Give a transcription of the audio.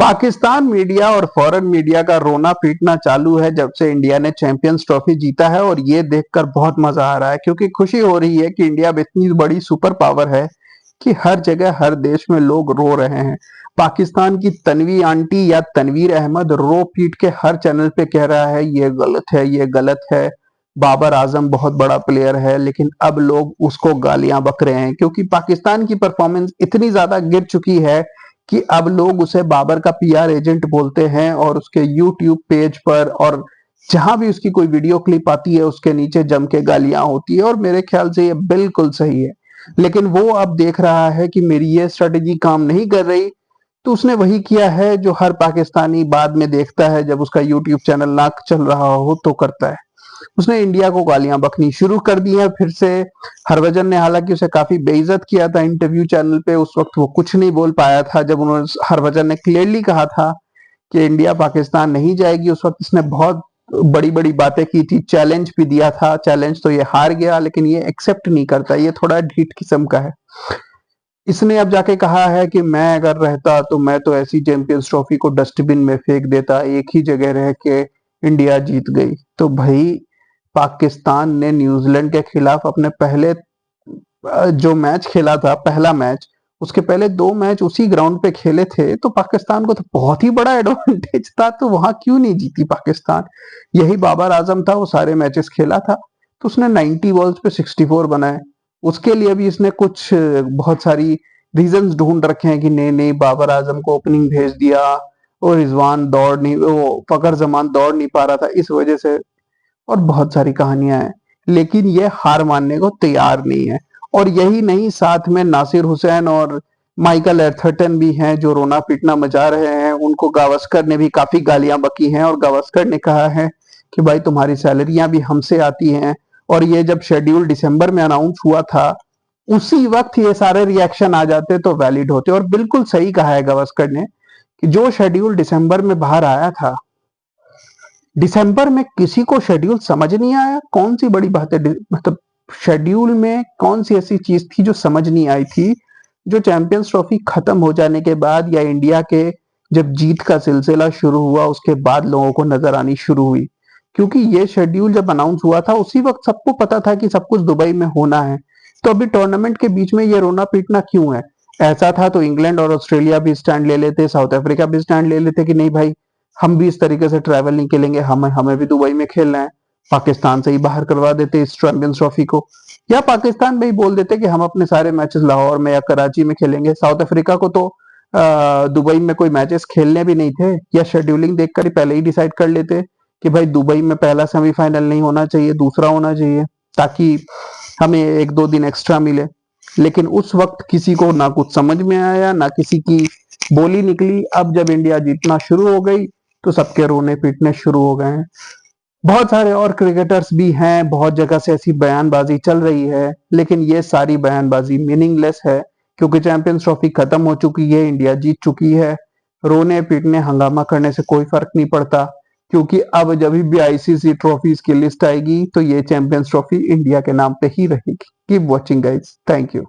Pakistan media और foreign media का रोना पीटना चालू है जब से इंडिया ने चैंपियंस ट्रॉफी जीता है। और ये देखकर बहुत मजा आ रहा है क्योंकि खुशी हो रही है कि इंडिया अब इतनी बड़ी सुपर पावर है कि हर जगह हर देश में लोग रो रहे हैं। पाकिस्तान की तनवी आंटी या तनवीर अहमद रो पीट के हर चैनल पे कह रहा है ये गलत है, ये गलत है। बाबर आजम बहुत बड़ा प्लेयर है, लेकिन अब लोग उसको गालियां बक रहे हैं क्योंकि पाकिस्तान की परफॉर्मेंस इतनी ज्यादा गिर चुकी है कि अब लोग उसे बाबर का पीआर एजेंट बोलते हैं। और उसके यूट्यूब पेज पर और जहां भी उसकी कोई वीडियो क्लिप आती है उसके नीचे जम के गालियां होती है। और मेरे ख्याल से ये बिल्कुल सही है, लेकिन वो अब देख रहा है कि मेरी ये स्ट्रेटेजी काम नहीं कर रही, तो उसने वही किया है जो हर पाकिस्तानी बाद में देखता है जब उसका यूट्यूब चैनल ना चल रहा हो तो करता है। उसने इंडिया को गालियां बकनी शुरू कर दी है फिर से। हरभजन ने हालांकि उसे काफी बेइज्जत किया था इंटरव्यू चैनल पे, उस वक्त वो कुछ नहीं बोल पाया था जब उन्होंने हरभजन ने क्लियरली कहा था कि इंडिया पाकिस्तान नहीं जाएगी। उस वक्त इसने बहुत बड़ी बड़ी बातें की थी, चैलेंज भी दिया था। चैलेंज तो ये हार गया, लेकिन ये एक्सेप्ट नहीं करता, ये थोड़ा ढीठ किस्म का है। इसने अब जाके कहा है कि मैं अगर रहता तो मैं तो ऐसी चैंपियंस ट्रॉफी को डस्टबिन में फेंक देता, एक ही जगह रह के इंडिया जीत गई। तो भाई, पाकिस्तान ने न्यूजीलैंड के खिलाफ अपने पहले जो मैच खेला था, पहला मैच, उसके पहले 2 मैच उसी ग्राउंड पे खेले थे, तो पाकिस्तान को तो बहुत ही बड़ा एडवांटेज था। तो वहां क्यों नहीं जीती पाकिस्तान? यही बाबर आजम था, वो सारे मैचेस खेला था, तो उसने 90 बॉल्स पे 64 बनाए। उसके लिए भी इसने कुछ बहुत सारी रीजंस ढूंढ रखे हैं कि नहीं नहीं, बाबर आजम को ओपनिंग भेज दिया और रिजवान दौड़ नहीं, वो फकर जमान दौड़ नहीं पा रहा था इस वजह से, और बहुत सारी कहानियां हैं। लेकिन ये हार मानने को तैयार नहीं है। और यही नहीं, साथ में नासिर हुसैन और माइकल एर्थरटन भी हैं जो रोना पीटना मचा रहे हैं। उनको गावस्कर ने भी काफी गालियां बकी हैं और गावस्कर ने कहा है कि भाई तुम्हारी सैलरियां भी हमसे आती हैं। और ये जब शेड्यूल दिसंबर में अनाउंस हुआ था, उसी वक्त ये सारे रिएक्शन आ जाते तो वैलिड होते। और बिल्कुल सही कहा है गावस्कर ने कि जो शेड्यूल दिसंबर में बाहर आया था, दिसंबर में किसी को शेड्यूल समझ नहीं आया। कौन सी बड़ी बात है, मतलब शेड्यूल में कौन सी ऐसी चीज थी जो समझ नहीं आई थी, जो चैंपियंस ट्रॉफी खत्म हो जाने के बाद या इंडिया के जब जीत का सिलसिला शुरू हुआ उसके बाद लोगों को नजर आनी शुरू हुई। क्योंकि ये शेड्यूल जब अनाउंस हुआ था उसी वक्त सबको पता था कि सब कुछ दुबई में होना है। तो अभी टूर्नामेंट के बीच में ये रोना पीटना क्यों है? ऐसा था तो इंग्लैंड और ऑस्ट्रेलिया भी स्टैंड ले लेते, साउथ अफ्रीका भी स्टैंड ले लेते कि नहीं भाई, हम भी इस तरीके से ट्रैवल नहीं खेलेंगे, हमें भी दुबई में खेलना है। पाकिस्तान से ही बाहर करवा देते इस चैंपियंस ट्रॉफी को, या पाकिस्तान में ही बोल देते कि हम अपने सारे मैचेस लाहौर में या कराची में खेलेंगे। साउथ अफ्रीका को तो दुबई में कोई मैचेस खेलने भी नहीं थे, या शेड्यूलिंग देखकर ही पहले ही डिसाइड कर लेते कि भाई दुबई में पहला सेमीफाइनल नहीं होना चाहिए, दूसरा होना चाहिए, ताकि हमें 1-2 दिन एक्स्ट्रा मिले। लेकिन उस वक्त किसी को ना कुछ समझ में आया, ना किसी की बोली निकली। अब जब इंडिया जीतना शुरू हो गई तो सबके रोने पीटने शुरू हो गए हैं। बहुत सारे और क्रिकेटर्स भी हैं, बहुत जगह से ऐसी बयानबाजी चल रही है, लेकिन ये सारी बयानबाजी मीनिंगलेस है क्योंकि चैंपियंस ट्रॉफी खत्म हो चुकी है, इंडिया जीत चुकी है। रोने पीटने हंगामा करने से कोई फर्क नहीं पड़ता, क्योंकि अब जब भी आईसीसी ट्रॉफीज की लिस्ट आएगी तो ये चैंपियंस ट्रॉफी इंडिया के नाम पे ही रहेगी। Keep watching guys, thank you.